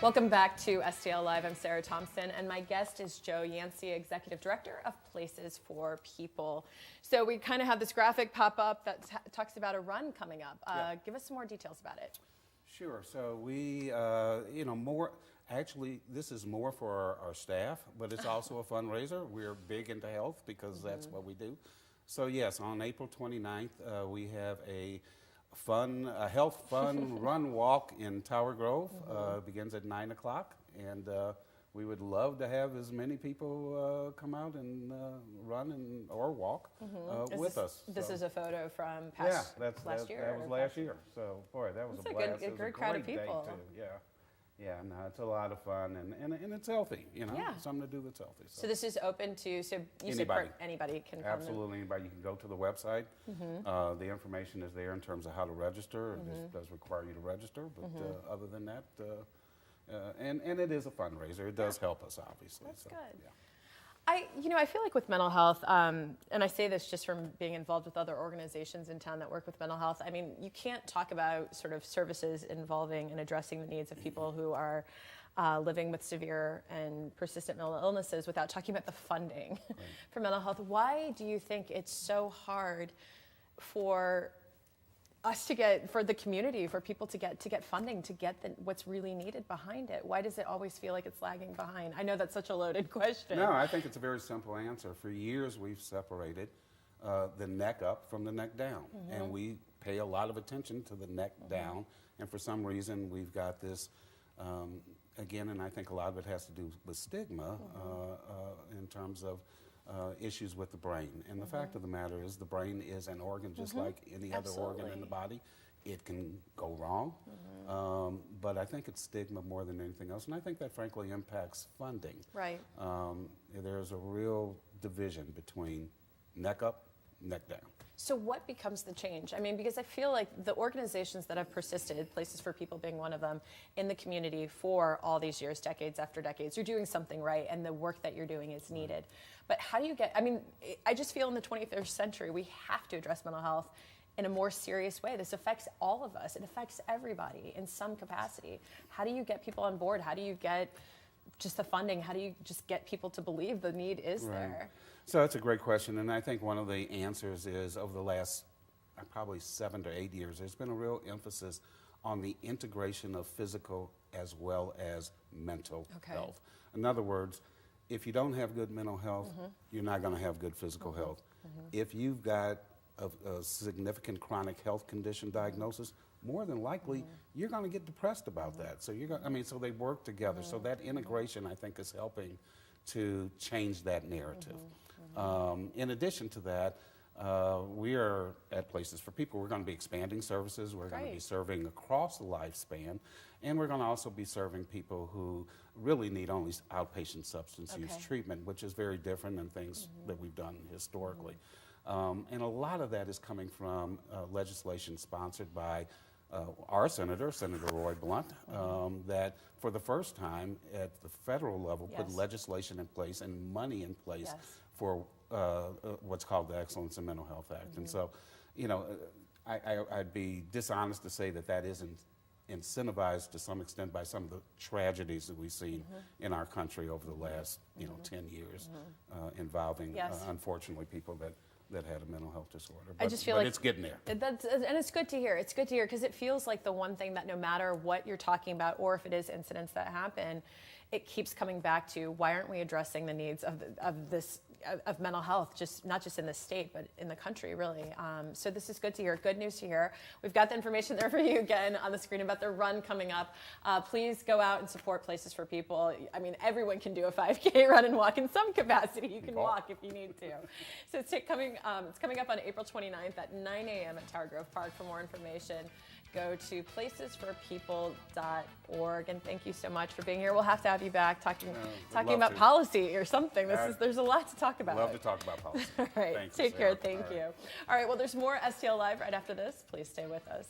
Welcome back to STL Live. I'm Sarah Thompson, and my guest is Joe Yancey, Executive Director of Places for People. So we kind of have this graphic pop up that talks about a run coming up. Give us some more details about it. Sure. So we, actually, this is more for our staff, but it's also a fundraiser. We're big into health because that's what we do. So yes, on April 29th, we have a health fun run walk in Tower Grove. Begins at 9 o'clock, and we would love to have as many people come out and run or walk with us. This is a photo from last year. That was last year. So boy, that was a blast. It was a crowd of people. Yeah, no, it's a lot of fun, and it's healthy, something to do that's healthy. So this is open to, you anybody. Said anybody can come. Absolutely, anybody. You can go to the website. The information is there in terms of how to register. It does require you to register, but other than that, and it is a fundraiser. It does help us, obviously. That's good. Yeah. I feel like with mental health, and I say this just from being involved with other organizations in town that work with mental health. I mean, you can't talk about sort of services involving and addressing the needs of people who are living with severe and persistent mental illnesses without talking about the funding for mental health. Why do you think it's so hard for us to get, for the community, for people to get funding, to get what's really needed behind it? Why does it always feel like it's lagging behind? I know that's such a loaded question. No, I think it's a very simple answer. For years, we've separated the neck up from the neck down, and we pay a lot of attention to the neck down, and for some reason, we've got this, again, and I think a lot of it has to do with stigma in terms of issues with the brain. And the fact of the matter is the brain is an organ just like any other organ in the body. It can go wrong, but I think it's stigma more than anything else. And I think that frankly impacts funding. Right. There's a real division between neck up, neck down. So what becomes the change? I mean, because I feel like the organizations that have persisted, Places for People being one of them, in the community for all these years, decades after decades, you're doing something right, and the work that you're doing is needed. But how do you get, I mean, I just feel in the 21st century, we have to address mental health in a more serious way. This affects all of us. It affects everybody in some capacity. How do you get people on board? How do you get just the funding? How do you just get people to believe the need is there? So that's a great question, and I think one of the answers is over the last probably 7 to 8 years, there's been a real emphasis on the integration of physical as well as mental health. In other words, if you don't have good mental health, you're not going to have good physical health. If you've got a significant chronic health condition diagnosis, more than likely you're going to get depressed about that. So so they work together. So that integration, I think, is helping to change that narrative. In addition to that, we are at Places for People. We're going to be expanding services. We're going to be serving across the lifespan, and we're going to also be serving people who really need only outpatient substance use treatment, which is very different than things that we've done historically. And a lot of that is coming from legislation sponsored by our Senator Roy Blunt, that for the first time at the federal level put legislation in place and money in place for what's called the Excellence in Mental Health Act. And so, I'd be dishonest to say that that isn't incentivized to some extent by some of the tragedies that we've seen in our country over the last 10 years involving, unfortunately, people that had a mental health disorder. But, I just feel like it's getting there. And it's good to hear. It's good to hear because it feels like the one thing that no matter what you're talking about or if it is incidents that happen, it keeps coming back to why aren't we addressing the needs of mental health, not just in the state, but in the country, really. So this is good to hear, good news to hear. We've got the information there for you again on the screen about the run coming up. Please go out and support Places for People. I mean, everyone can do a 5K run and walk in some capacity. You can walk if you need to. So it's coming up on April 29th at 9 a.m. at Tower Grove Park. For more information, go to placesforpeople.org. And thank you so much for being here. We'll have to have you back talking about policy or something. There's a lot to talk about. Love to talk about policy. All right. Take care. Thank you. All right. Well, there's more STL Live right after this. Please stay with us.